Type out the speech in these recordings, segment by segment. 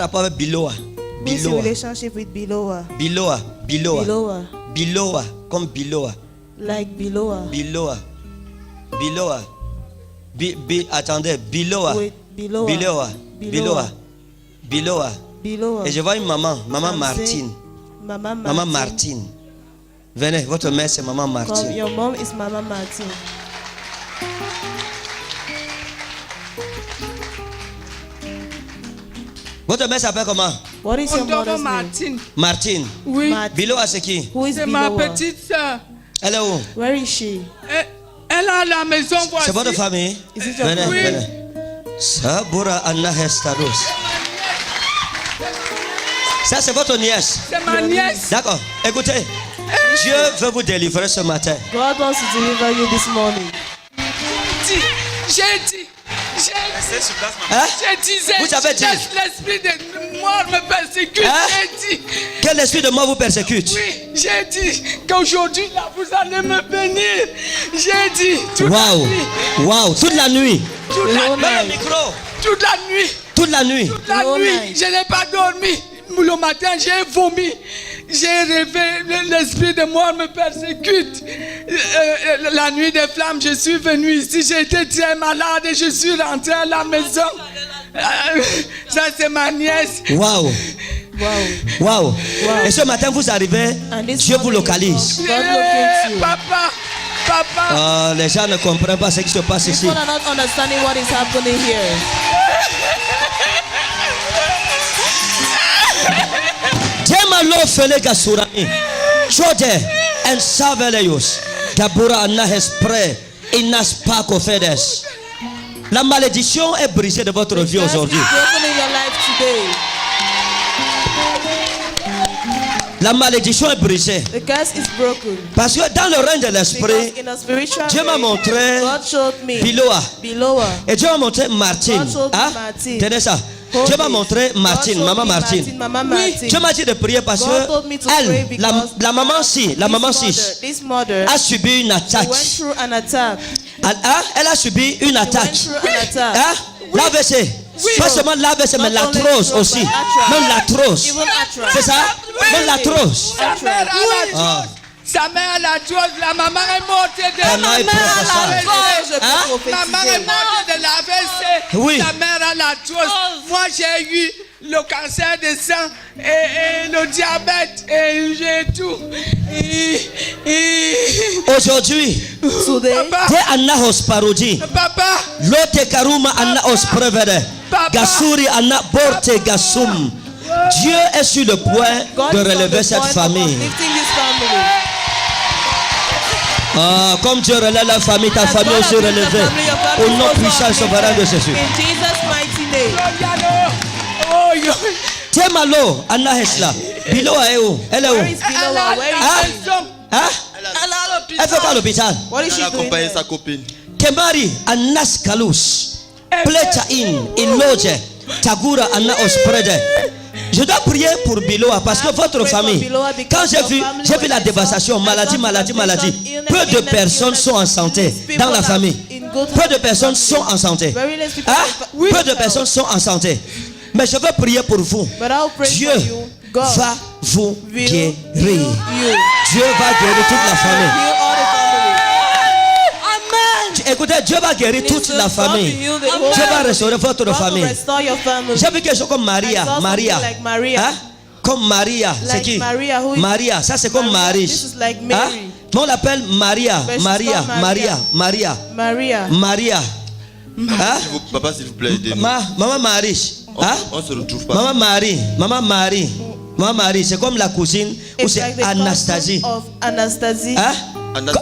rapport avec Biloa. Who is in relationship with Biloa? Biloa. Biloa. Biloa. Biloa. Comme Biloa. Like Biloa. Biloa. Biloa. Attendez, Biloa. Wait, Biloa. Biloa. Biloa. Biloa. Biloa. Et je vois une maman, maman Martine. Maman Martine. Venez, votre mère c'est maman Come, Martine. your mom is Mama Martin. Votre mère s'appelle comment? What is your mother's name? Martine. Martine. Oui. Martine. Biloa c'est qui? Who is C'est ma Biloa? petite soeur. Elle est où? Where is she? Elle a la maison voici. C'est votre famille? Is it your Venez, family? venez. Sabura Anna Hestados. Ça c'est votre nièce. C'est ma nièce. D'accord. Écoutez, Dieu veut vous délivrer ce matin. God wants to deliver you this morning. J'ai dit. Hein? Je disais, Vous avez dit. l'esprit de mort me persécute. Hein? J'ai dit. Quel esprit de mort vous persécute? Oui, j'ai dit qu'aujourd'hui, là, vous allez me bénir. J'ai dit. Toute la Waouh. nuit. Waouh. Toute la nuit. Toute la whole nuit. night. Micro. Toute la nuit. Toute la nuit. Toute la The whole nuit. night. Je n'ai pas dormi. Le matin, j'ai vomi. J'ai rêvé, l'esprit de mort me persécute. La nuit des flammes, je suis venu ici. J'ai été très malade et je suis rentré à la maison. Ça, c'est ma nièce. Waouh. Wow. Waouh. Et ce matin, vous arrivez, And this Dieu vous morning, localise. God locates you. Papa. Ah, les gens ne comprennent pas ce qui se passe ici. People are not understanding what is happening here. Demalo felega surami. Jode en saveleyos. Gabura anahes pre. Inas pako fedes. La malédiction est brisée de votre vie God is aujourd'hui. broken in your life today. La malédiction est brisée. The curse is broken. Parce que dans le règne de l'esprit, Because in a spiritual Dieu m'a way, montré God showed me Biloa. Biloa. Et Dieu m'a montré Martine. God showed me Hein? Martine. Tenez ça. Hold Dieu m'a it. montré Martine, God showed maman me Martine. Mama Oui. Martine. Dieu m'a dit de prier parce God told me que to pray elle, because la maman si, la maman 6, this mother a subi une attaque. went through an attack. Elle a subi une She attaque. went through an attack. Hein? L'AVC. Pas seulement l'AVC, mais Not only l'arthrose stroke, aussi. but arthritis. Même l'arthrose. Even arthritis. C'est ça? Même l'arthrose. Sa mère a la chose. Sa mère a la chose. La maman est morte de Maman est prophète. Je peux Hein? Maman est prophétiser. morte de l'AVC. Oui. Sa mère a la chose. Moi, j'ai eu le cancer de sang et le diabète et j'ai tout. Aujourd'hui, Today, Papa, te anna hosparodi. papa, Lote karuma anna osprevede. Papa. Gasuri anna borte gasum. Dieu est sur le point God de is on relever the cette point of famille. uplifting this family. Ah, comme Dieu relève la famille, ta As famille God aussi uplifts the relevée. family, your family Au nom is also puissant et souverain de uplifted. Jésus. In Jesus' mighty name. oh, yo. Temalo, Anna Hesla. Bilo est où? Elle est Where où? is Biloa? Where is Hein? she? Hein? Elle fait quoi à l'hôpital? What is she doing accompagner there? sa copine. Kemari, Annas Kalus. Plecha in, Iloje. Tagura, Anna Osprede. Je dois prier pour Biloa parce que votre famille, quand j'ai vu la dévastation, maladie, peu de personnes sont en santé dans la famille. Peu de personnes sont en santé. Hein? Peu de personnes sont en santé. Mais je veux prier pour vous. But I'll pray Dieu for you. God va vous will guérir. heal you. Dieu va guérir toute la famille. Heal all the family. Écoutez, Dieu va guérir toute la famille. God will heal the whole Dieu va family. restaurer votre God will famille. restore your family. J'ai vu quelque chose comme Maria. I saw something Maria. like Maria. Hein? Comme Maria. C'est Like qui? Maria, who is- Maria. Ça, c'est comme Maria, Marie. this is like Hein? Mary. Mais on l'appelle Maria. But she's Maria. called Maria. Maria. Maria. Maria. Hein? Papa, s'il vous plaît, aidez-nous. Maman Marie. Hein? On se retrouve pas. Maman Marie. Maman Marie. Maman Marie. C'est comme la cousine ou It's c'est like the Anastasie. cousin of Anastasie. Hein?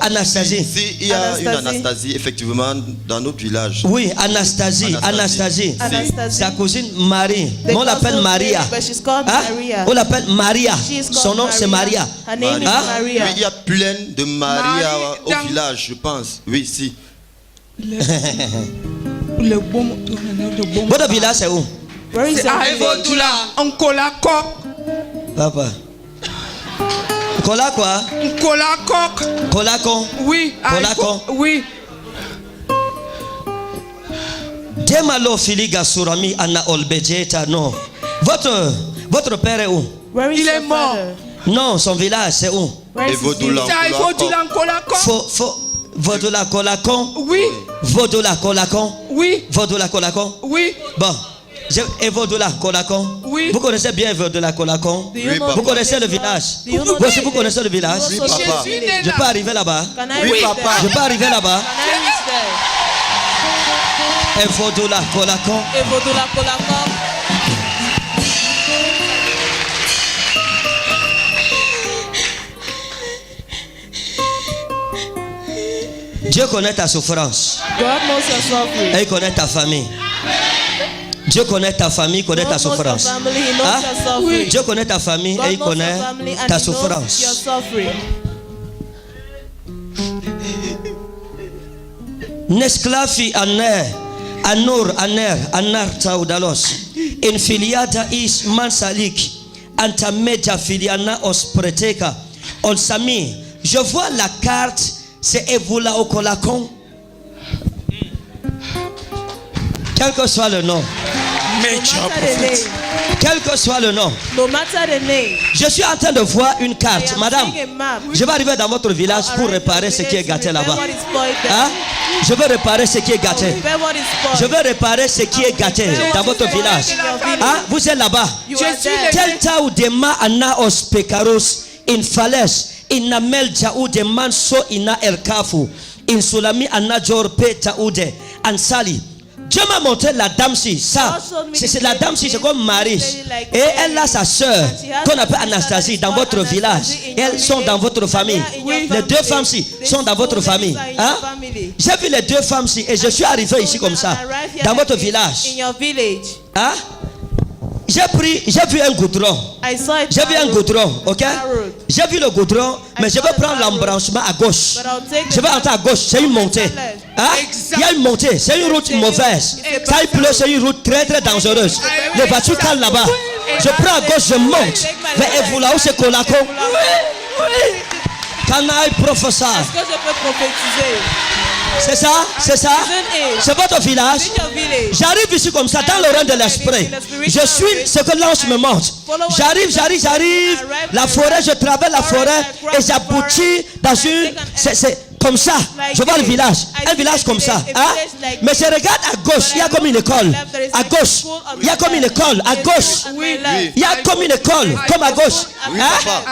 Anastasie. Si il y a une Anastasie. Anastasie, effectivement, dans notre village. Oui, Anastasie. Anastasie. Anastasie. Sa cousine Marie. The Mais on l'appelle cousin Maria. Mary, but she's called Hein? Maria. On l'appelle Maria. She is called Son nom c'est Maria. Her name is Hein? Maria. Oui, il y a plein de Maria Marie, au dans- village, je pense. Oui, si. Le bon. Votre village c'est où? Where is C'est your à village? Evodoula, en Kolakok. Papa. Kola quoi? Kolakok. Kolako. Oui. à Kolako. Oui. Demalo filiga surami ana olbejeta no. Votre père est où? Where is Il est your mort. father? Non, son village, c'est où? Where is Et his Vaudoula. village? Ça, il faut du l'encolacon. Vodola Kolakon. Oui, Vodola Kolakon. oui, Vodola Kolakon. oui. Bon. Et Vodola Kolakon. Oui. Vous connaissez bien Vodola Kolakon? Do you Oui, know papa. Vous the connaissez le village? village? Do you know Vous aussi, the vous connaissez le village? village? You also Oui, know papa. the Je suis village. né Je là. peux arriver là-bas? Can I Oui, reach papa. Je there? peux arriver là-bas? Can I reach there? Et Vodola Kolakon. Et Vaudoula Kolakon. Dieu connaît ta souffrance. God knows your suffering. Et il connaît ta famille. Dieu connaît ta famille, connaît ta God knows your souffrance. family, he knows Hein? your suffering. Dieu connaît ta famille God et il knows your connaît family and ta he knows your souffrance. suffering. Nesclafi aner taudalos. In filiata is mansalik. Antameja filiana ospreteka. On sami. Je vois la carte, c'est Evola Okolakon. Quel que soit le nom. No matter the name. Quel que soit le nom. No matter the name. Je suis en train de voir une I carte. am Madame, seeing a map. je vais arriver dans votre village pour Arrive réparer in ce the qui est village to gâté là-bas. repair what is spoiled there. Hein? Je vais réparer ce qui est gâté. Repair what is spoiled. Je vais réparer ce qui est gâté dans votre village. Hein? Vous êtes là-bas. You Je are suis there. Tel ou dema ana os pecaros in falaise in namel jau de manso ina erkafu in sulami ana jorpe taude ansali. Dieu m'a montré la dame-ci, ça, c'est la dame-ci, c'est comme Marie. Et elle a sa soeur, qu'on appelle Anastasie, dans votre village. Elles sont dans votre famille. Les deux femmes-ci sont dans votre famille. Hein? J'ai vu les deux femmes-ci et je suis arrivé ici comme ça, dans votre village. In your village. Hein? J'ai vu un goudron. I saw it. J'ai vu un goudron, ok? Road. J'ai vu le goudron, mais je vais prendre l'embranchement à gauche. But I'll take Je vais entrer à gauche, c'est une montée. Hein? Il y a une montée, c'est une route mauvaise. Quand il pleut, c'est une route très très dangereuse. Les voitures calent là-bas. Je prends à gauche, je monte. Vers Evoula, où c'est Kolako. Can I prophesy? Est-ce que je peux prophétiser? C'est ça? C'est ça? C'est votre village? In your village. J'arrive ici comme ça dans le rang de l'esprit. Je suis ce que l'ange me montre. J'arrive. La forêt, je traverse la forêt et j'aboutis dans une. C'est comme ça. Je vois le village. Un village comme ça. Hein? Mais je regarde à gauche, il y a comme une école. À gauche, il y a comme une école. À gauche, il y a comme une école. Comme à gauche. Hein?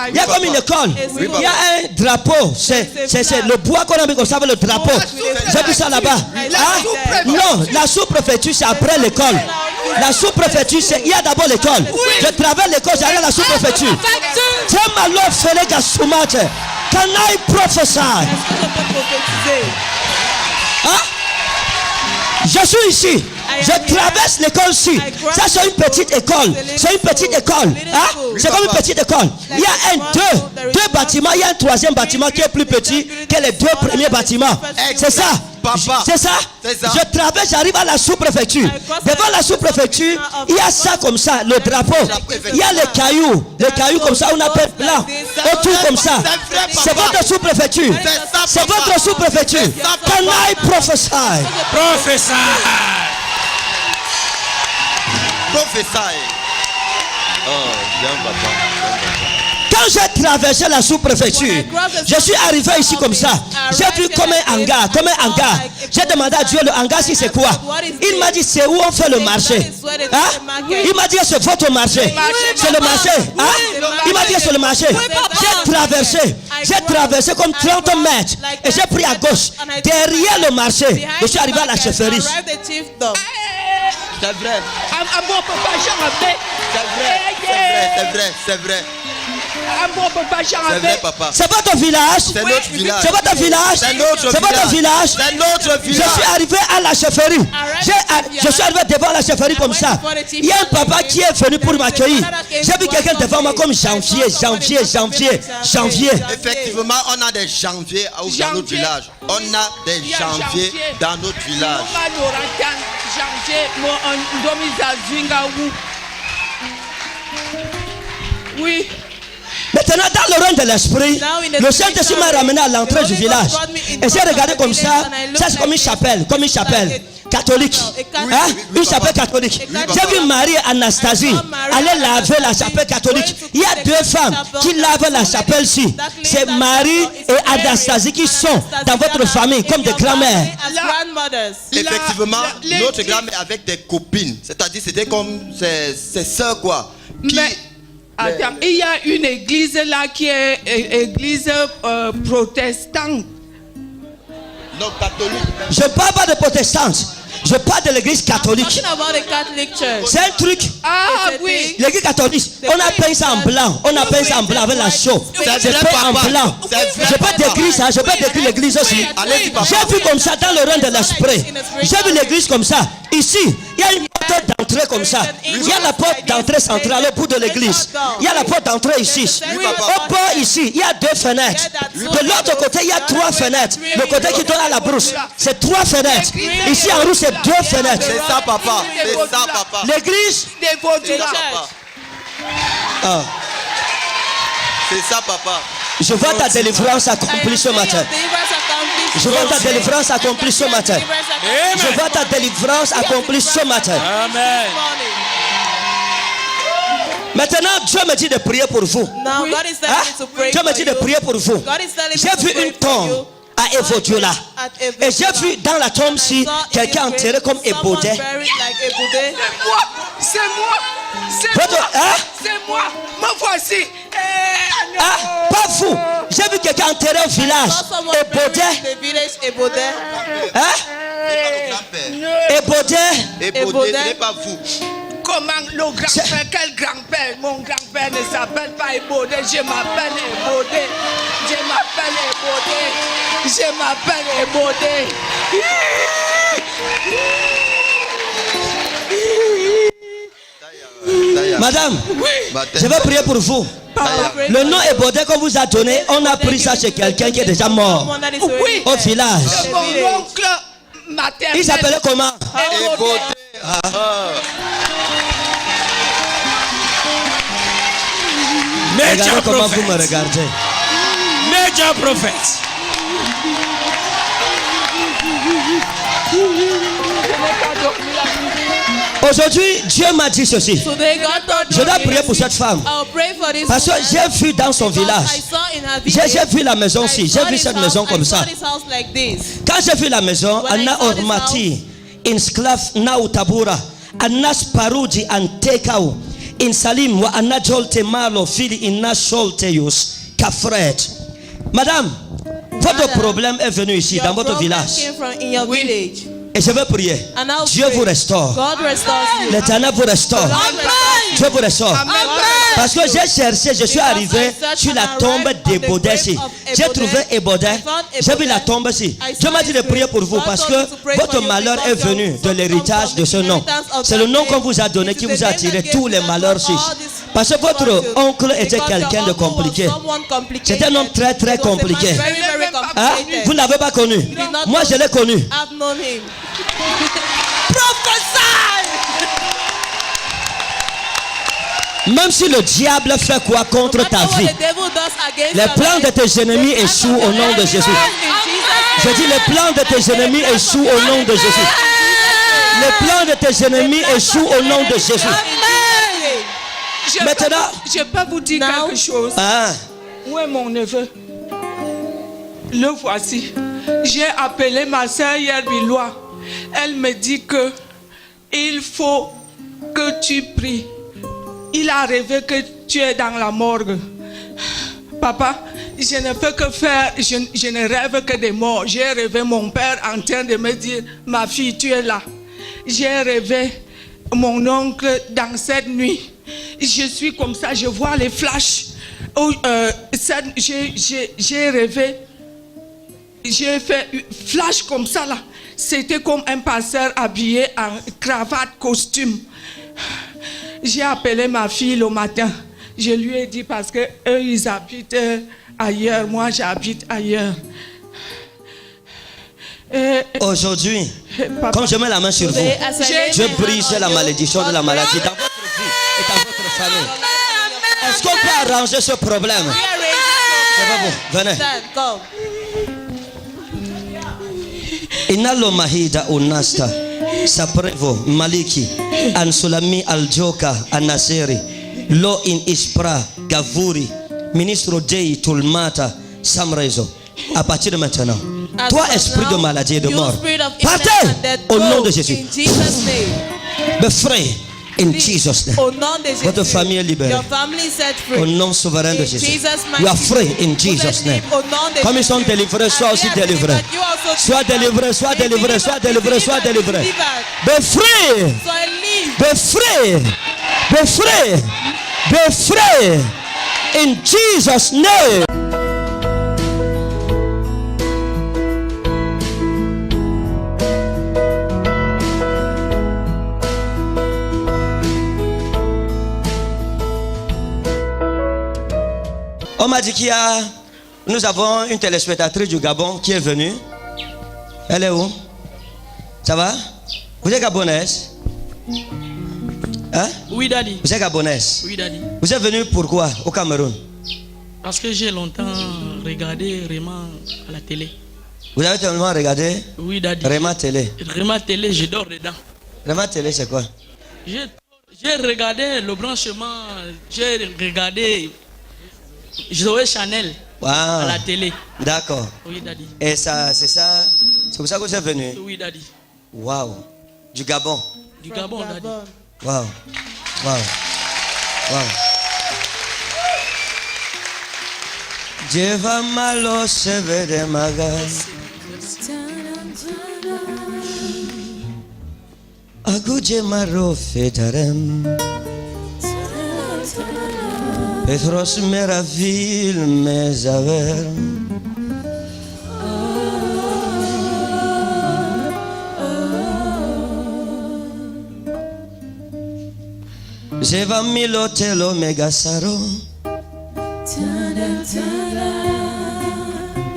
Il y a comme une école. Il y a un drapeau. C'est le bois qu'on a mis comme ça avec le drapeau. J'ai vu ça là-bas. Hein? Non, la sous-préfecture, c'est après l'école. La sous-préfecture, il y a d'abord l'école. Je traverse l'école, j'arrive à la sous-préfecture. Tiens ma love, Félix Soumate. Can I prophesy? Est-ce que je peux prophétiser? Hein? Je suis ici. Je traverse l'école-ci. Ça, c'est une petite école. C'est une petite école. Hein? C'est comme une petite école. Il y a deux bâtiments. Il y a un troisième bâtiment qui est plus petit que les deux premiers bâtiments. C'est ça. C'est ça. Je traverse, j'arrive à la sous-préfecture. Devant la sous-préfecture, il y a ça comme ça, le drapeau. Il y a les cailloux comme ça, on appelle blanc. Autour comme ça. C'est votre sous-préfecture. C'est votre sous-préfecture. Can I prophesy? Prophesy. Prophesy. Oh, bien, papa. Quand j'ai traversé la sous-préfecture, je suis arrivé ici comme ça. J'ai vu comme un hangar, J'ai demandé à Dieu le hangar si c'est quoi. Il m'a dit c'est où on fait le marché. Hein? Il m'a dit c'est votre marché. C'est le marché. Hein? Il m'a dit c'est le marché. J'ai traversé comme 30 mètres et j'ai pris à gauche. Derrière le marché, je suis arrivé à la chefferie. C'est vrai. À mon papa, j'en avais. C'est vrai. À mon papa, j'en C'est vrai, avais. papa. C'est votre village. C'est notre village. C'est votre village. C'est notre C'est votre village. C'est notre Je village. suis arrivé à la chefferie. Je suis arrivé devant la chefferie comme ça. Il y a un papa qui est venu pour m'accueillir. J'ai vu quelqu'un devant moi comme janvier. Effectivement, on a des janviers dans notre village. On a des janviers dans notre village. Oui. Maintenant, dans le rang de l'esprit, le Saint-Esprit m'a ramené à l'entrée du village. Et j'ai regardé comme ça. Ça, c'est comme une chapelle. catholique. Hein? Une chapelle catholique. J'ai vu Marie et Anastasie aller laver la chapelle catholique. Il y a deux femmes qui lavent la chapelle-ci. C'est Marie et Anastasie qui sont dans votre famille comme des grand-mères. Effectivement, notre grand-mère avec des copines. C'est-à-dire, c'était comme ses soeurs, quoi. Mais, attends, il y a une église là qui est église protestante. Non, catholique. Je ne parle pas de protestante. Je parle de l'église catholique. C'est un truc. Ah oui. L'église catholique, on a peint ça en blanc. On a peint ça en blanc avec la chaux. C'est peint en blanc. Je peux décrire ça. Je peux décrire l'église aussi. J'ai vu comme ça dans le rang de l'esprit. J'ai vu l'église comme ça. Ici, il y a une porte d'entrée comme ça. Il y a la porte d'entrée centrale au bout de l'église. Il y a la porte d'entrée ici. Au bord ici, il y a deux fenêtres. De l'autre côté, il y a trois fenêtres. Le côté qui donne à la brousse, c'est trois fenêtres. Ici en rouge, c'est deux fenêtres. C'est ça, papa. C'est ça, papa. L'église. Ah. C'est ça, papa. Je vois ta délivrance accomplie ce matin. Je vois ta délivrance accomplie ce matin. Je vois ta délivrance accomplie ce matin. Amen. Maintenant, Dieu me dit de prier pour vous. Dieu me dit de prier pour vous. J'ai vu une tombe à Evodiola. Et j'ai vu dans la tombe-ci quelqu'un enterré comme Ebodé. C'est moi. C'est moi. Me voici. Pas vous. J'ai vu quelqu'un enterré au village. Ebodé. Ebodé, ce n'est pas vous. Comment le grand-père, quel grand-père? Mon grand-père ne s'appelle pas Ebodé. Je m'appelle Ebodé. Madame, je vais prier pour vous. Le nom Ebodé qu'on vous a donné, on a pris ça chez quelqu'un qui est déjà mort au village. Mon oncle maternel. Il s'appelait comment? Ebodé. Regardez comment vous me regardez. Major prophet. Aujourd'hui, Dieu m'a dit ceci. Je dois prier pour cette femme. Parce que j'ai vu dans son village. J'ai vu la maison aussi. J'ai vu cette maison comme ça. Quand j'ai vu la maison, Anna Ormati, Insclaf Nautabura, Anna Sparuji Antekau, In Salim, wa Anna Jolte Malo, Fili Inna Solteus, Kafred. Madame, votre problème est venu ici, dans votre village. Et je veux prier. Dieu vous restaure. L'Éternel vous restaure. Dieu vous restaure. Parce que j'ai cherché, je suis arrivé sur la tombe d'Ebodé. J'ai trouvé Ebodé. J'ai vu la tombe ici. Dieu m'a dit de prier pour vous parce que votre malheur est venu de l'héritage de ce nom. C'est le nom qu'on vous a donné qui vous a attiré tous les malheurs ici. Parce que votre oncle était quelqu'un de compliqué. C'était un homme très très compliqué. Hein? Vous ne l'avez pas connu. Moi je l'ai connu. Même si le diable fait quoi contre ta vie, les plans de tes ennemis échouent au nom de Jésus. Je dis les plans de tes ennemis échouent au nom de Jésus. Les plans de tes ennemis échouent au nom de Jésus. Maintenant, je peux vous dire quelque chose. Où est mon neveu? Le voici. J'ai appelé ma soeur hier, Bilois. Elle me dit que il faut que tu pries. Il a rêvé que tu es dans la morgue. Papa, je ne peux que faire, je ne rêve que des morts. J'ai rêvé mon père en train de me dire, ma fille, tu es là. J'ai rêvé mon oncle dans cette nuit. Je suis comme ça, je vois les flashs. J'ai rêvé. J'ai fait flash comme ça là. C'était comme un pasteur habillé en cravate, costume. J'ai appelé ma fille le matin. Je lui ai dit parce que eux ils habitent ailleurs, moi j'habite ailleurs. aujourd'hui, comme je mets la main sur vous, je brise la malédiction de la maladie dans votre vie et dans votre famille. Est-ce qu'on peut arranger ce problème? C'est pas bon, venez. Inalo mahida unasta. Saprevo, Maliki, Ansulami, Aljoka, Anaseri, Lo in Ispra, Gavuri, Ministre Dei, Tulmata, Samrezo. À partir de maintenant, toi, esprit de maladie et de mort, partez au nom de Jésus. Be free in Jesus' name. Votre famille est libérée. Au nom souverain de Jésus. You are free in Jesus' name. Comme ils sont délivrés, sois aussi délivré. Sois délivré, sois délivré, sois délivré, sois délivré. Be free. Be free. Be free. Be free. In Jesus' name. On m'a dit nous avons une téléspectatrice du Gabon qui est venue. Elle est où? Ça va? Vous êtes gabonaise? Hein? Oui, Daddy. Vous êtes gabonaise? Oui, Daddy. Vous êtes venu pourquoi au Cameroun? Parce que j'ai longtemps regardé Réma à la télé. Vous avez tellement regardé? Oui, Daddy. Réma télé. Réma télé, je dors dedans. Réma télé, c'est quoi? J'ai regardé le branchement, j'ai regardé Zoé Chanel à la télé. D'accord. Oui, Daddy. Et ça, c'est ça? C'est pour ça que vous êtes venu? Oui, Daddy. Waouh. Du Gabon? Du Gabon, Daddy. Waouh. Waouh. Waouh. Jeva malo seve de magas. Aguje maro fetarem. Petros meraville mes avers. Jeva milotelo megasaro.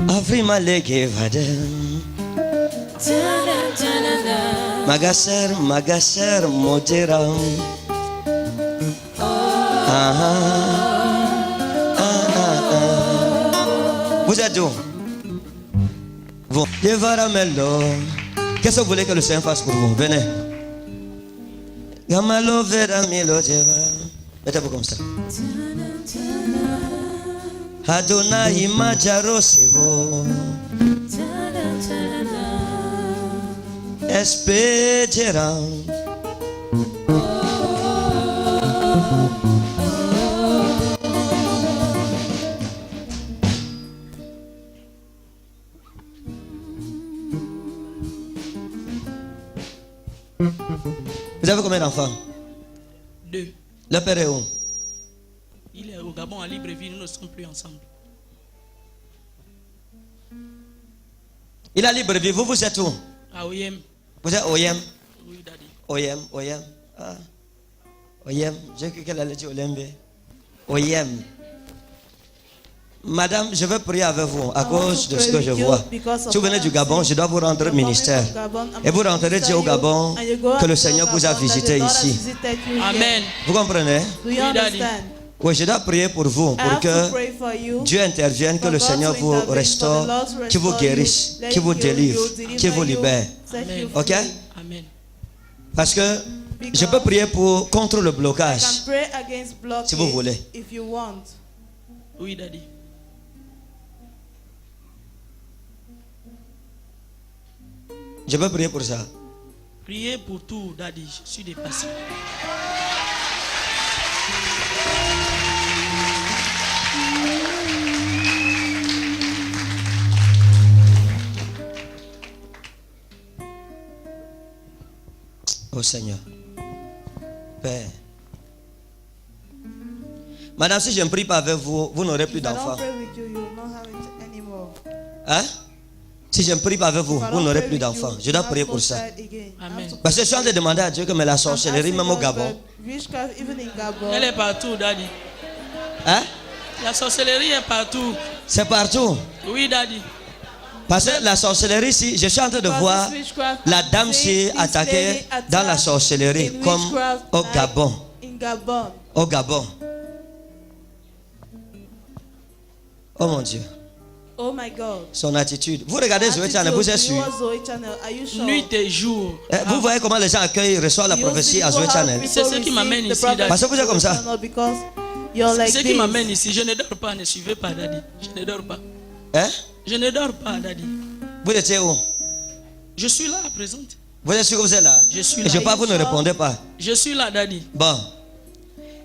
Avri malege vadem. Magaser moderam. Vous êtes où? Vous. Qu'est-ce que vous voulez que le Seigneur fasse pour vous? Venez. Gamalo veramilo jeva. Mettez-vous comme ça. Adonai majaro sevo. Espégeram. Vous avez combien d'enfants? 2. Le père est où? Il est au Gabon à Libreville, nous ne sommes plus ensemble. Il est à Libreville, vous êtes où? À OIM. Vous êtes OIM? Oui, Daddy. OIM. Ah. OIM, j'ai cru qu'elle allait dire Olembe. OIM. Madame, je veux prier avec vous à cause de ce que je vois. Si vous venez du Gabon, je dois vous rendre ministère. Et vous rentrez dire au Gabon que le Seigneur vous a visité ici. Amen. Vous comprenez? Oui, Daddy. Oui, je dois prier pour vous, pour que Dieu intervienne, que le Seigneur vous restaure, qu'il vous guérisse, qu'il vous délivre, qu'il vous libère. Amen. Ok? Amen. Parce que je peux prier contre le blocage, si vous voulez. Oui, Daddy. Je peux prier pour ça. Priez pour tout, Daddy. Je suis dépassé. Oh Seigneur. Père. Madame, si je ne prie pas avec vous, vous n'aurez plus d'enfants. Hein? Si je ne prie pas avec vous, vous n'aurez plus d'enfants. Je dois prier pour ça. Amen. Parce que je suis en train de demander à Dieu que mais la sorcellerie, même au Gabon. Elle est partout, Daddy. Hein? La sorcellerie est partout. C'est partout. Oui, Daddy. Parce que la sorcellerie ici, je suis en train de voir la dame s'est attaquée dans la sorcellerie comme au Gabon. Au Gabon. Oh mon Dieu. Oh my God. Son attitude. Vous regardez Zoé Channel, vous êtes sûr? You are Zoe Channel. Are you sure? Nuit et jour. Vous voyez comment les gens accueillent, reçoivent la You prophétie see à Zoé how Channel. people C'est ce qui m'amène receive ici, the prophecy Parce que vous êtes comme ça. channel because you're like Ce qui this. m'amène ici, je ne dors pas, ne suivez pas, Daddy. Je ne dors pas. Hein? Je ne dors pas, Daddy. Vous étiez où? Je suis là, présente. Vous êtes sûr que vous êtes là? Je suis Et là. je parle, vous ne répondez pas. Je suis là, Daddy. Bon.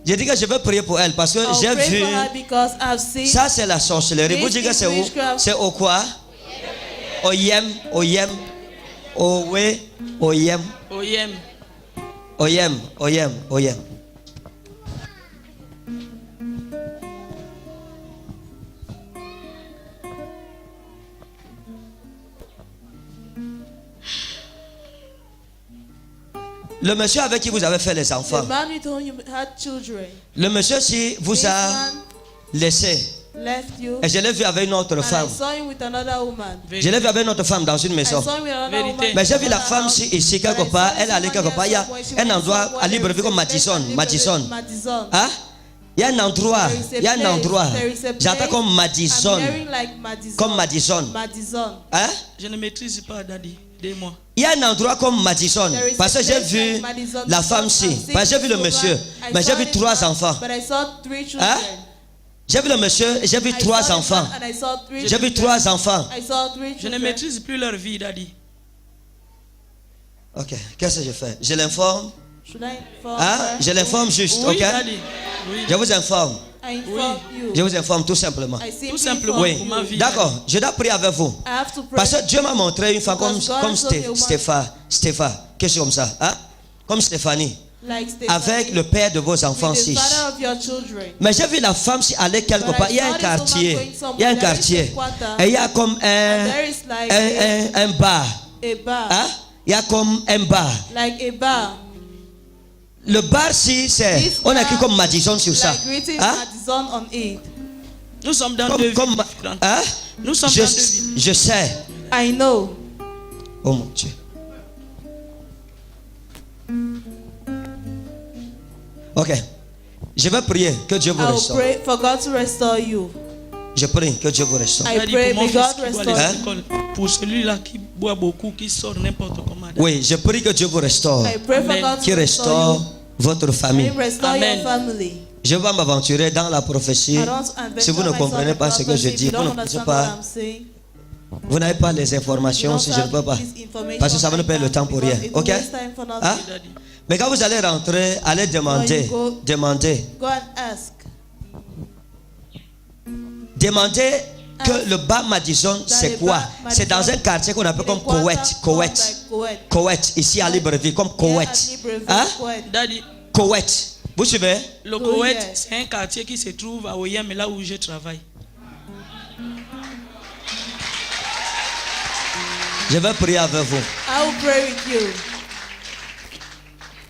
J'ai dit que je vais prier pour elle parce que I'll j'ai pray vu. for her because I've seen. Ça, c'est la sorcellerie. Vous dites que c'est où? C'est au quoi? Oyem, oyem, owe, oyem, Oyem. oyem, oyem, oyem. Le monsieur avec qui vous avez fait les enfants, The man with whom you had children. le monsieur si vous This a man laissé, left you. et je l'ai vu avec une autre And femme. I saw him with another woman. Je l'ai vu avec une autre femme dans une I maison. saw him with another Vérité. woman. Mais j'ai vu la in femme another si, house. ici quelque But I part, saw elle allait someone quelque part, il y a else when she un went endroit somewhere, à Libreville comme there is a Madison, place Madison. Madison. Hein? Il y a un endroit, There is a il y a un place, endroit. there is a J'entends place. comme Madison, I'm hearing like Madison. comme Madison. Madison. Hein? Je ne maîtrise pas, Daddy. Aidez-moi. Il y a un endroit comme Madison, There is parce a que j'ai place vu like Madison la because femme-ci, I've seen parce que j'ai vu le this monsieur, woman. I mais j'ai saw vu this 3 man, enfants. But I saw 3 children. Hein? J'ai vu le monsieur, j'ai vu I 3 saw this enfants. man and I saw 3 J'ai vu children. 3 enfants. I saw 3 Je ne children. maîtrise plus leur vie, Daddy. Ok, qu'est-ce que je fais? Je l'informe. Should I inform Hein? her? Je l'informe juste, Oui, ok? Daddy. Oui. Je vous informe. I inform you. Je vous informe tout simplement. I simply Tout simplement. inform Oui, pour ma vie. d'accord. Je dois prier avec vous. I have to pray. Parce que Dieu m'a montré une fois comme, Because God comme showed me a woman. Stéphane, quelque chose comme ça. Hein? Comme Stéphanie. Like Stephanie, Avec le père de vos enfants with the 6. father of your children. Mais j'ai vu la femme si aller quelque But I part. Il y a saw un this woman quartier. going somewhere. Il y a un There is a quartier. quarter. Et il y a comme And there is like un bar. a bar. Hein? Il y a comme un bar. Like a bar. Le bar, si c'est. This On a bar, écrit comme Madison sur ça. Like written Hein? Madison on it. Nous sommes dans deux Comme, vies comme, différentes. hein? Nous sommes dans deux vies. Je sais. I know. Oh mon Dieu. Ok. Je vais prier que Dieu vous I will restaure. pray for God to restore you. Je prie que Dieu vous restaure. I Daddy, pray pour mon may fils God qui doit restore aller à Hein? you. l'école, pour celui-là qui boit beaucoup, qui sort n'importe comment. Daddy. Oui, je prie que Dieu vous restaure. I pray for Amen. God Qui to restore restaure you. votre famille. May restore Amen. your family. Je vais m'aventurer dans la prophétie. I don't adventure Si vous ne myself comprenez in pas ce que je prophecy. dis, If you vous don't ne understand pas, what I'm saying, vous n'avez pas les you informations don't si je ne have peux pas. this information Parce que ça va nous right perdre le now temps pour rien. because it Ok? wastes time for nothing. Hein? Daddy. Mais quand vous allez rentrer, allez demander. When you go- Demandez. Go and ask. Demandez que le bar Madison, c'est le quoi? bar C'est dans Madison, un quartier qu'on appelle comme in a quarter Koweït. called Koweït. like Koweït. Koweït, ici à Libreville, comme Here Koweït. at Libreville, Hein? Koweït. Daddy, Koweït. Vous suivez? le Oh, Koweït, yeah. c'est un quartier qui se trouve à Oyem, là où je travaille. Je vais prier avec vous. I will pray with you.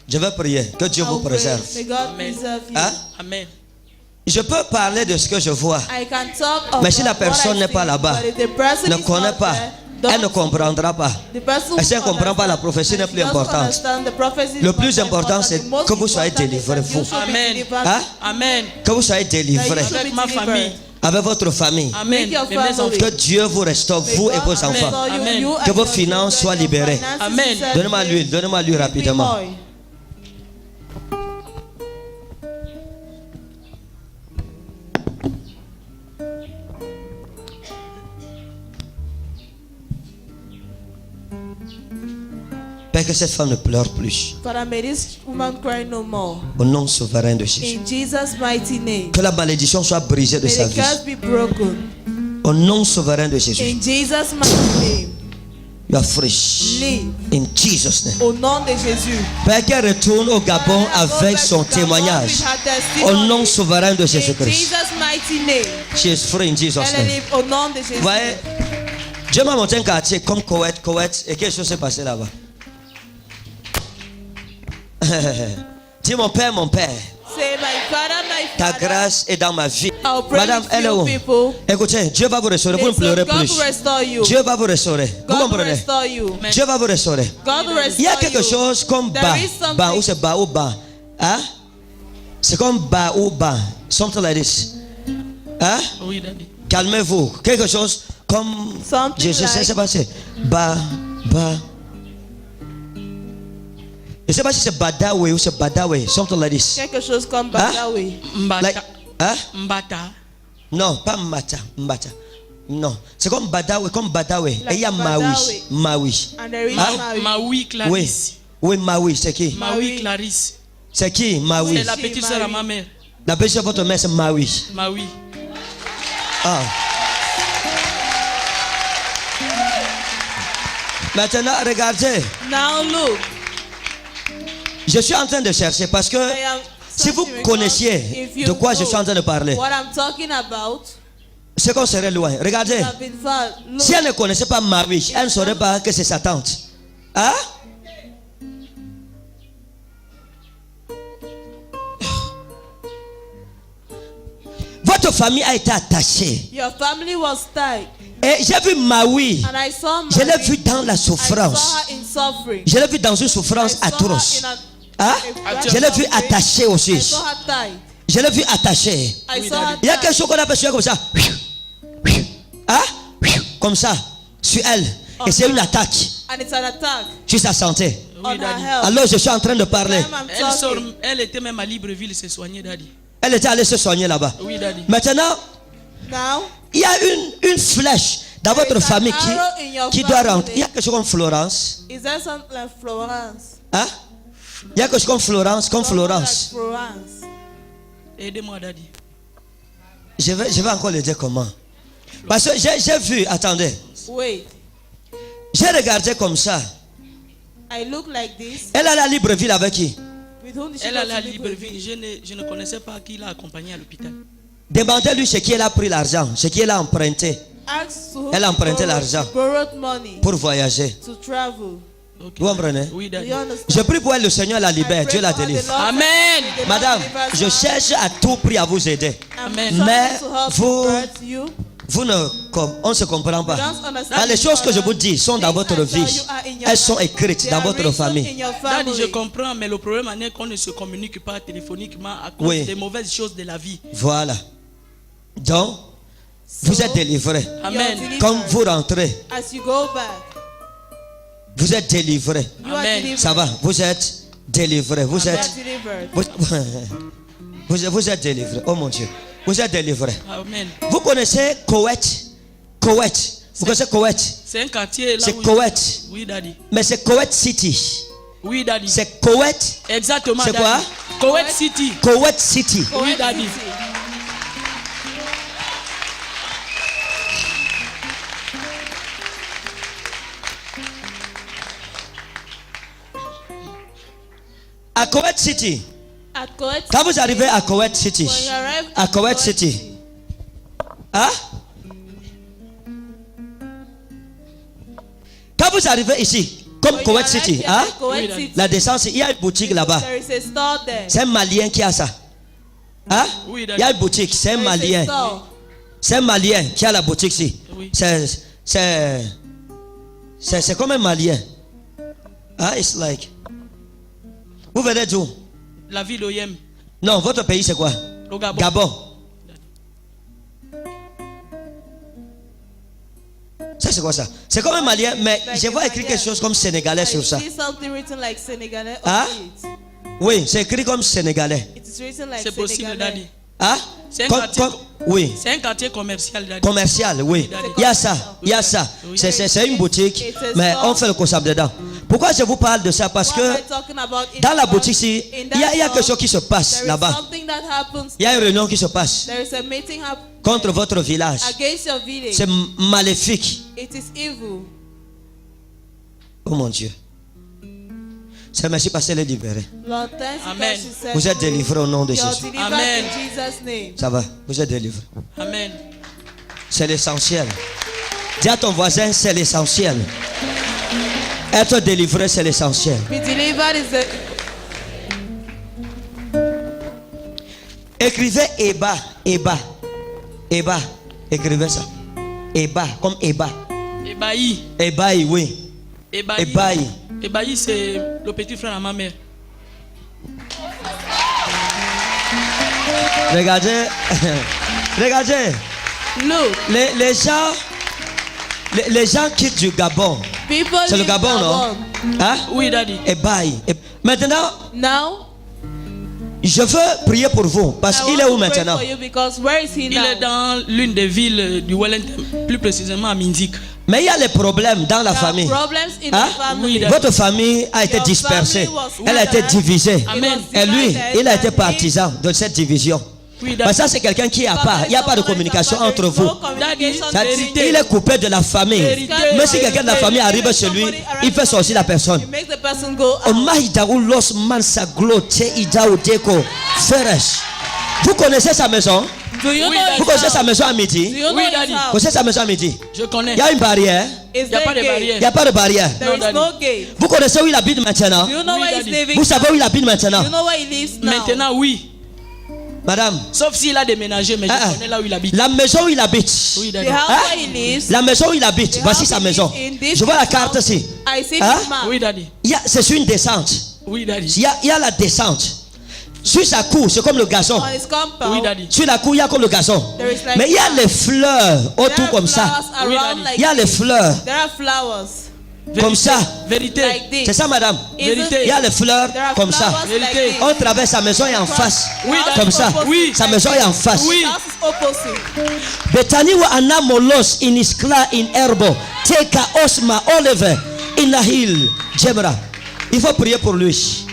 Je vais prier que Dieu I vous will pray. préserve. May God Amen. preserve you. Hein? Amen. Je peux parler de ce que je vois. I can talk of Mais si la what personne I n'est pas see, là-bas, but if the person ne is connaît not pas, there, elle ne don't- comprendra pas. the person Et si elle ne will comprend pas, la understand. prophétie And n'est if plus she doesn't importante. understand, the prophecy is Le not plus important, important. c'est The most que vous soyez important is délivrés, that you vous. should be Amen. delivered. Hein? Amen. Que vous soyez délivrés That you should Avec be ma delivered. famille. avec votre famille. Amen. With your Et mes enfants. family. Que Dieu vous restaure, May vous et God vos restore enfants. you, Amen. you Que and vos your finances children, soient your libérées. finances Amen. set Donnez-moi free. l'huile, donnez-moi l'huile Give me rapidement. oil. Père, que cette femme ne pleure plus. Father, may this woman cry no more. Au nom souverain de Jésus. In Jesus' mighty name. Que la malédiction soit brisée de May sa the vie. curse be broken. Au nom souverain de Jésus. In Jesus' mighty name. You are free. Live. In Jesus' name. Au nom de Jésus. Père, qu'elle retourne au Gabon avec son témoignage. Au nom souverain de In Jésus-Christ. Jesus' mighty name. She is free in Jesus' Elle name. live au nom de Jésus. Vous voyez, Dieu m'a montré un quartier comme Koweït, et quelque chose s'est passé là-bas. Dis mon père, Say, my father, ta grâce est dans ma vie. I'll pray Madame, with elle est you où? people. Écoutez, Dieu va vous restaurer, vous ne Listen, pleurez God plus. will restore you. Dieu va vous restaurer. Vous God will comprenez? restore you. Dieu va vous restaurer. God will restore Il y a quelque you. chose comme There bas, is something- bas, ou c'est bas ou bas. Hein? C'est comme bas ou bas. Something like this. Hein? Oui, Daddy. Calmez-vous. Quelque chose comme Something je sais like- pas si c'est je sais pas si c'est Badawe ou c'est Badawe, something like this. Quelque chose comme Hein? Badawi. Mbata. Like, hein? Mbata. Non, pas Mbata. Non, c'est comme Badawe, Like et il y a Badawe. Maui. And there is Hein? Maui. Maui Oui, Clarisse. oui, Maui, c'est qui? Maui Clarisse. C'est qui, Maui? C'est la petite sœur à ma mère. La petite de votre mère, c'est Maui. Maui. Ah. Maintenant, regardez. Now look. Je suis en train de chercher parce que I am si vous searching connaissiez because if you de quoi je know suis en train de parler, what I'm talking about, c'est qu'on serait loin. Regardez. I've been far. Look, Si elle ne connaissait pas Marie, elle ne saurait pas que c'est sa tante. Hein? Votre famille a été attachée. your family was tied, Et j'ai vu Maui. and I saw Je l'ai Mary. vu dans la I souffrance. saw her in suffering. Je l'ai vu dans une souffrance I saw her atroce. in a- Hein? a Je l'ai vu suffering. attaché I aussi. saw her tied. Je l'ai vu attaché. I saw her Il y a tied. quelque chose qu'on appelle sur elle comme ça. Hein? Comme ça. Sur elle. Et c'est une attaque And it's an attack sur sa santé. on Oui, her daddy. health. Alors je suis en train de parler. Time I'm talking. Elle était même à Libreville se soigner, daddy. Elle était allée se soigner là-bas. Oui, daddy. Maintenant, Now, il y a une flèche dans There votre is an famille arrow in your qui doit family. rentrer. Il y a quelque chose comme Florence. is there something like Florence? Hein? Il y a quelque chose comme Florence, comme Something Florence. like Florence. Aidez-moi, daddy. Je vais encore le dire comment. Parce que j'ai vu, attendez, Wait, j'ai regardé comme ça. I look like this. Elle allait à Libreville avec qui? With whom did she Elle go allait à to Libreville. Libreville? Je ne connaissais pas qui l'a accompagnée à l'hôpital. Demandez-lui ce qui elle a pris l'argent, ce qui elle a emprunté Ask to whom Elle a she emprunté borrowed. l'argent. She borrowed money pour voyager. to travel. Ok. Vous comprenez? Oui, Do daddy. you understand? Je prie pour elle, le Seigneur la I libère, pray Dieu la for her, the délivre. Lord Amen. the Lord Madame, delivers je her. cherche à tout prix à vous aider. I'm Amen. trying Mais to help vous- convert you. Vous ne, on ne se comprend pas. You don't understand Ah, les each choses que je other. vous dis sont dans Things votre I tell vie. you are in your Elles sont life. écrites They dans are votre written famille. in your Daddy, je family. comprends, mais le problème est qu'on ne se communique pas téléphoniquement à cause Oui. des mauvaises choses de la vie. Voilà. Donc, vous êtes délivrés. You're Amen. delivered. Quand vous rentrez, As you go back, vous êtes délivrés. you are Amen. delivered. Ça va, vous êtes délivrés. Vous You are êtes, delivered. vous êtes délivrés. Oh mon Dieu. Vous êtes délivrés. Amen. Vous connaissez Koweït? Koweït. Vous connaissez Koweït? C'est un quartier là C'est où... Koweït. Oui, daddy. Mais c'est Koweït City. Oui, daddy. C'est Koweït. Exactement, C'est daddy. quoi? Koweït City. Koweït City. Oui, daddy. City. À Koweït City. At Koweït Quand vous City, arrivez à Koweït City, when you arrive à at Koweït City, hein? Quand vous arrivez ici, comme when you Koweït arrive City, here hein? at Koweït Oui, City, La descente, il y a une boutique là-bas. there is a store there. C'est un Malien qui a ça. Hein? Oui, Il y a une boutique, c'est un There is a Malien. store. C'est un Malien qui a la boutique ici. Oui. C'est comme un Malien. Hein? It's like. Vous venez d'où? La ville d'Oyem. Non, votre pays c'est quoi? Au Gabon. Gabon. Ça c'est quoi ça? C'est comme un Malien, mais Like je a vois écrit Malien. quelque chose comme Sénégalais I sur ça. see something written like Senegalese on Hein? it. Oui, c'est écrit comme Sénégalais. It is written like C'est possible, Senegalese. daddy. Hein? C'est un Comme- quartier. oui. C'est un quartier commercial, daddy. Commercial, oui. Il y a ça, il y a ça. Oui. C'est une boutique, It's a mais store. on fait le concept dedans. Pourquoi je vous parle de ça? Parce What am que I talking about? dans la Because boutique ici, in il y a that quelque store, chose qui se passe there is là-bas. something that happens. Il y a une réunion qui se passe There is a meeting contre votre village. against your village. C'est maléfique. It is evil. Oh mon Dieu. C'est merci parce qu'elle est libérée. Lord, thanks Amen. because she said Vous êtes délivrés au nom de you're Jésus. delivered Amen. in Jesus' name. Ça va, vous êtes délivrés. Amen. C'est l'essentiel. Dis à ton voisin, c'est l'essentiel. Être délivré, c'est l'essentiel. Be delivered is the Écrivez Eba, Eba, Eba. Écrivez ça. Eba, comme Eba. Ebaï. Ebaï, oui. Ebaï. Ebaï. Ebaï, c'est le petit frère à ma mère. Regardez, regardez. look. Les gens, Les gens quittent du Gabon. People C'est le leave Gabon, non? Hein? Oui, Daddy. Et bye. Maintenant, Now, je veux prier pour vous. Parce I qu'il est où want to pray maintenant? for you because where is he Il now? est dans l'une des villes du Wellington, plus précisément à Minzik. Mais il y a les problèmes dans la There are famille. problems in Hein? the family. Oui, Votre famille a été Your dispersée. family was Elle a été scattered. divisée. Amen. Et lui, il a été And he- partisan de cette division. Oui, Parce que ça, c'est quelqu'un qui a pas. Il n'y a pas de communication entre vous. Ça, il est coupé de la famille. Vérité. Mais si quelqu'un de la famille arrive chez lui, il fait sortir la personne. You make the person go out. Omahidaoulos Mansaglo Idaodeko Feresh. Vous connaissez sa maison? Do you Oui, know Vous his connaissez sa house? maison à Do midi? you know Oui, his Daddy. Vous house? connaissez sa maison à midi? Je connais. Il y a une barrière. Is Il n'y a there pas de gate? barrière. Il n'y a pas de barrière. There is Daddy. no gate. Vous connaissez où il habite maintenant? Do you know Oui, where he's Daddy. living? Vous savez où il habite maintenant? Do you know where he lives now? Maintenant, oui. Madame, Sauf s'il a déménagé, mais Ah, je connais là où il habite. la maison où il habite. Oui, The Daddy. house Hein? where he lives. La maison où il habite. the Voici house sa he maison. lives in, this Je vois la is carte house. ici. I see Hein? his map. Oui, Daddy. C'est sur une descente. Oui, Daddy. Il y a la descente. Sur sa cour, c'est comme le gazon. On his compound. Oui, Daddy. Sur la cour, il y a comme le gazon. There is like Mais il y a les fleurs there autour are comme ça. flowers Oui, around Daddy. like Il y a les this. fleurs There are flowers comme ça. Vérité. like this. C'est ça, madame. Isn't Vérité. Il y a les fleurs There are comme ça. flowers like Vérité. this. On traverse sa maison et en face. Oui, Daddy. Comme ça. Oui. Sa maison est en face. Oui. House is opposite. Betani wa anamolos in iskla in herbo. Teka osma olive in la hill. Jemra. Il faut prier pour lui.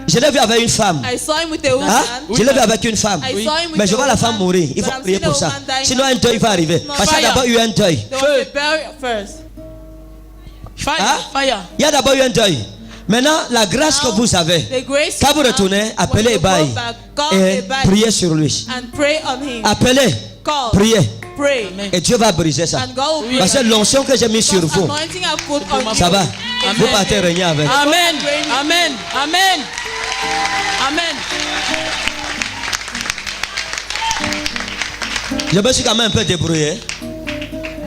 Je l'ai vu avec une femme. I saw him with a woman. Hein? Je l'ai vu avec une femme. I saw him with Mais je a vois la femme woman, mourir. Il but faut I'm prier seeing pour a ça. woman dying. Sinon un deuil va arriver. Parce qu'il y a d'abord eu un deuil. They will be buried first. Fire. Hein? Fire. Il y a d'abord eu un deuil. Maintenant, la grâce que vous avez, The grace quand vous you retournez, have, appelez when you Ebaï go back, call et Ebaï priez sur lui. and pray on him. Appelez, Call. priez. Pray. Et Dieu va briser ça. And God will Parce que l'onction que j'ai mis sur Because vous, anointing I put on ça you. va. Amen. Vous partez régner avec. Amen. Amen. Amen. Amen. Je me suis quand même un peu débrouillé.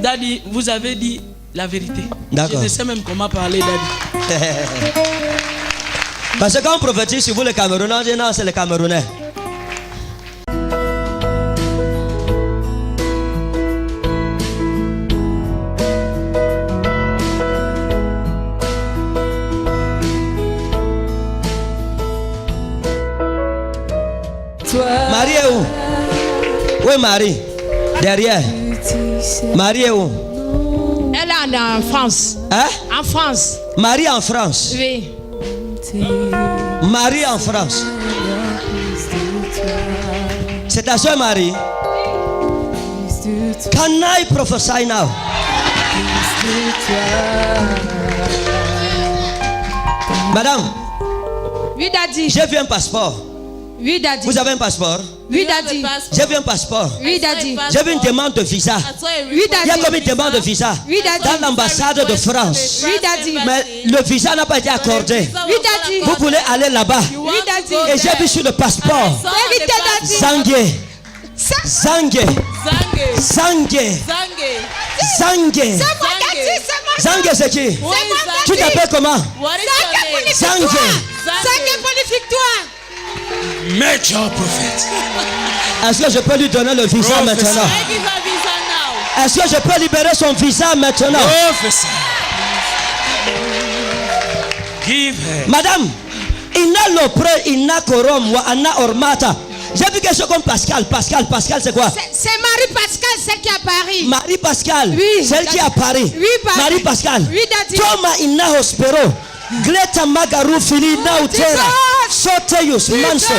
Daddy, vous avez dit la vérité. D'accord. Je ne sais même comment parler, Daddy. Parce que quand on prophétise sur vous, les Camerounais, on dit non, c'est les Camerounais. Marie est où? Où est Marie? Derrière. Marie est où? Elle est en France. Hein? En France. Marie en France. Oui. Marie en France. C'est ta soeur Marie. Can I prophesy now? Madame, Oui, Daddy. j'ai vu un passeport. Oui, Daddy. Vous avez un passeport? Oui, Daddy. J'ai vu un passeport. Oui, Daddy. J'ai vu une demande de visa. Oui, Il y a Daddy. comme une demande de visa Oui, Daddy. dans l'ambassade de France. Oui, Daddy. Mais le visa n'a pas été accordé. Oui, Daddy. Vous voulez aller là-bas. Oui, Daddy. Et j'ai vu sur le passeport Vérité, Daddy. Zangue. Zangue. Zangue. Zangue. Zangue. Zangue. C'est moi, Daddy. C'est moi. Zangue, c'est qui? Who is Tu Zangue? t'appelles comment? What is your name? Zangue. Zangue pour les victoires. Major prophet. Est-ce que je peux lui donner le visa Prophesy. maintenant? I give a visa now. Est-ce que je peux libérer son visa maintenant? Prophesy. Give her. Madame, Inna Lopre, Inna Korom, wa Anna Ormata. J'ai vu quelque chose comme Pascal. Pascal, c'est quoi? C'est Marie-Pascal, celle qui est à Paris. Marie Pascal, Oui. celle qui est à Paris. Oui, Paris. Marie Pascal. Oui, Daddy. Toma Inna Hospero. Gleta Magaru Fili Nautera. Soteus Manso.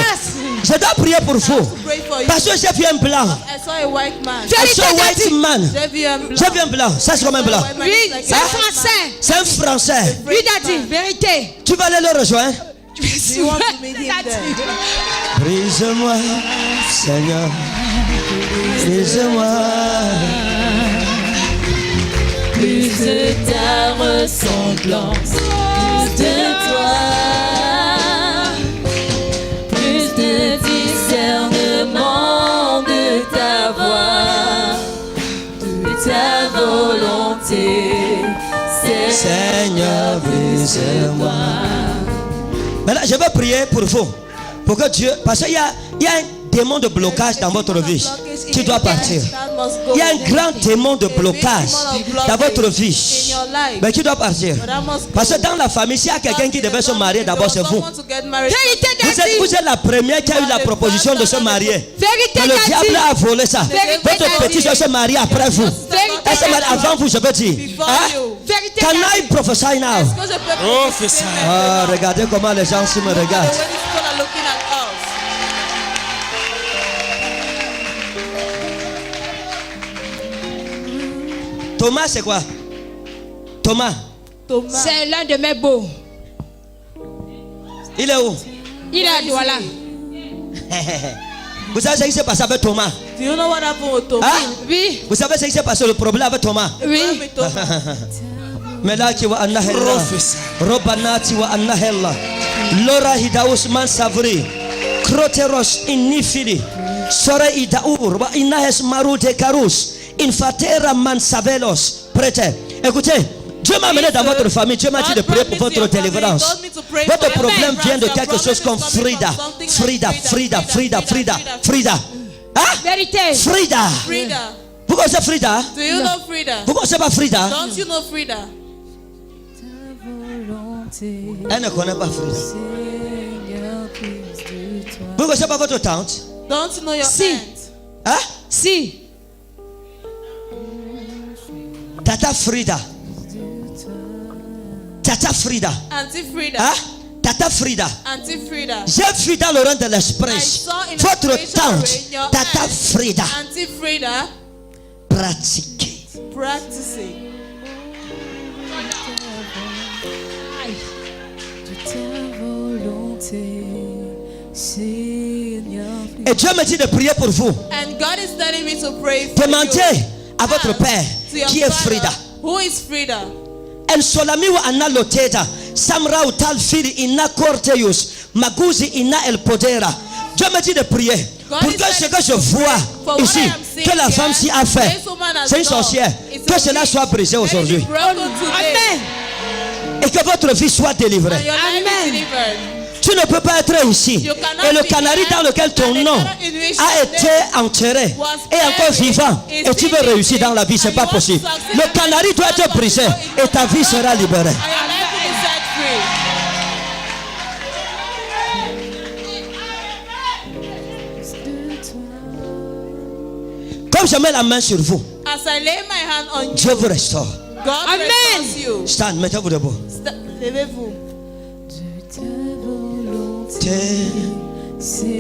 Je dois prier pour vous. Pray for you. Parce que j'ai vu un blanc. I saw a white man. I saw a white man. J'ai vu un blanc. J'ai vu un blanc. Ça, c'est comme un blanc. Oui, c'est français. C'est un Français. Oui, Daddy. Vérité. Tu vas aller le rejoindre? Do you want to meet him there? Brise-moi, Seigneur. Brise-moi. Plus de ta ressemblance, plus de toi, plus de discernement de ta voix, de ta volonté, Seigneur, brise-moi. Maintenant, je vais prier pour vous. Pour que Dieu. Parce qu'il y a un démon de blocage dans votre vie qui doit partir. Il y a un grand démon de blocage dans votre vie, mais qui doit partir. Parce que dans la famille, s'il y a quelqu'un qui devait se marier, d'abord c'est vous. Vous êtes la première qui a eu la proposition de se marier. Mais le diable a volé ça. Votre petit doit se marier après vous. Elle se marie avant vous, je veux dire. Can I prophesy now? Prophesy. Ah, regardez comment les gens me regardent. Thomas, c'est quoi? Thomas. C'est l'un de mes beaux. Il est où? Il est à Douala. Vous savez ce qui s'est passé avec Thomas? Do you know what happened with Thomas? Hein? Oui. Vous savez ce qui s'est passé, le problème avec Thomas? Oui. Melaki wa annahella. Robanati wa annahella. Lora hidaus man savri. Kroteros innifili. Sore idaur wa innahes marute karus. Infatera man savelos. Prêtez. Écoutez. Dieu m'a amené dans votre famille. Dieu m'a dit de prier pour votre délivrance. Votre problème vient de quelque chose comme Frida. Frida. Hein? Vérité. Frida. Vous connaissez Frida? Do you know Frida? Vous connaissez pas Frida? Don't you know Frida? Elle ne connaît pas Frida. Vous connaissez pas votre tante? Don't you know your Si. aunt? Hein? Si. Tata Frida. Tata Frida. Auntie Frida. Hein? Tata Frida. Auntie Frida. J'ai vu dans le rang de I l'esprit saw in votre a spiritual tante, realm your Tata aunt, Frida, Auntie Frida pratiquer. practicing. Et Dieu me dit de prier pour vous. And God is telling me to pray for Demandez you. à votre Ask père to your qui est father, Frida. Who is Frida? En solami wa anna loteta, samra utal fili inna corteus, maguzi inna el podera. Dieu me dit de prier God pour is que ce telling que me je to vois pray for what ici, I am seeing que la here, femme ci a fait, this woman has c'est une done. sorcière, It's que a cela witch. soit brisé Let it be aujourd'hui broken today. Amen. et que votre vie soit délivrée. And your life is Amen. delivered. Tu ne peux pas être ici. You cannot Et le be canari here, dans lequel ton and the nom canary in which a your été name enterré was et encore buried vivant, is et tu veux still réussir dans la vie, c'est and pas you want to possible. succeed Le and canari doit être brisé et ta vie sera libérée. And your life will be set free. Comme je mets la main sur vous, As I lay my hand on you, Dieu vous restaure. God Amen. restores you. Stand, mettez-vous debout. Levez-vous.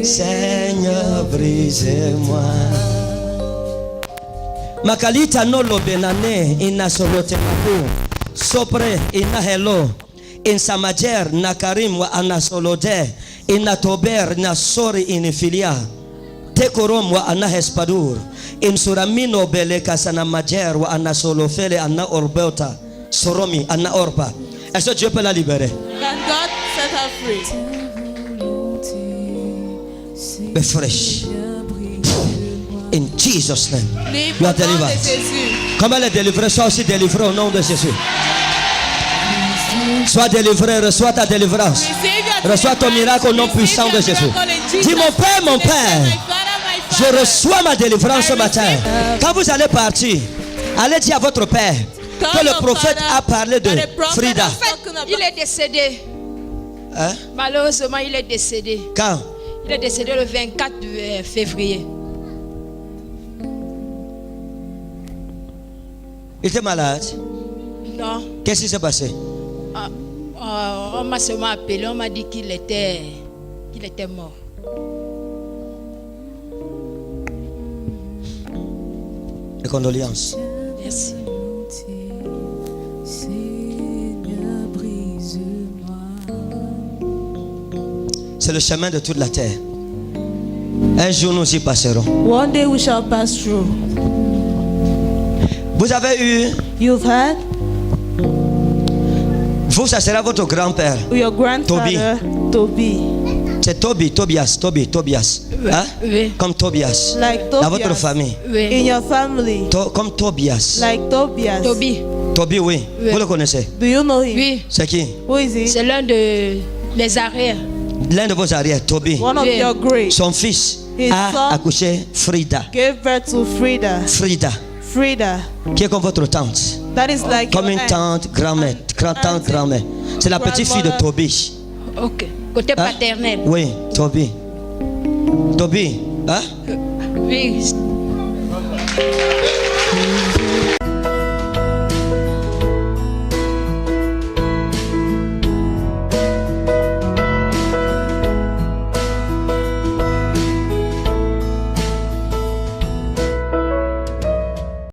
Seigneur, brisez-moi. Makalita no lo benane ina sorote maku sopre ina hello in samajer na karim wa anasolode ina tober na sori in filia tekorom wa ana hespadur in suramino beleka sana majer wa anasolofele ana orbelta soromi ana orba. Est-ce que Dieu peut la libérer? Can God set her free? Be fresh. In Jesus' name. Libre You au are nom de delivered. Jésus. Comme elle est délivrée, sois aussi délivré au nom de Jésus. Sois délivré, reçois ta délivrance. Receive your Reçois ton miracle au nom Receive puissant de your Jésus. miracle in Jesus' Dis mon Père, mon name. Père, My Father, my je Father. reçois ma délivrance ce I matin. receive- Quand vous allez partir, allez dire à votre Père Tell que le your prophète father a parlé de that the prophet Frida. has spoken about- Il est décédé. Hein? Malheureusement, il est décédé. Quand? Il est décédé le 24 février. Il était malade. Non. Qu'est-ce qui s'est passé? On m'a seulement appelé, on m'a dit qu'il était mort. Les condoléances. Merci. C'est le chemin de toute la terre. Un jour nous y passerons. One day we shall pass through. Vous avez eu, You've had vous, ça sera votre grand-père. your grandfather, Toby. C'est Tobias. Hein? Oui. Comme Tobias. Like Dans Tobias. votre famille. Oui. In your family. Comme Tobias. Like Tobias. Toby. Toby, oui. Oui. Vous le connaissez? Do you know him? Oui. C'est qui? Who is he? C'est l'un des arrières. L'un de vos arrières, Toby. One of Oui. your great. Son fils his a son accouché Frida. gave birth to Frida. Frida, Frida. qui est comme votre tante. That is like Comme your une aunt. tante, grand-mère, grand-tante, grand-mère. C'est la petite fille de Toby. Ok. Côté Hein? paternel. Oui, Toby. Toby, hein? Oui.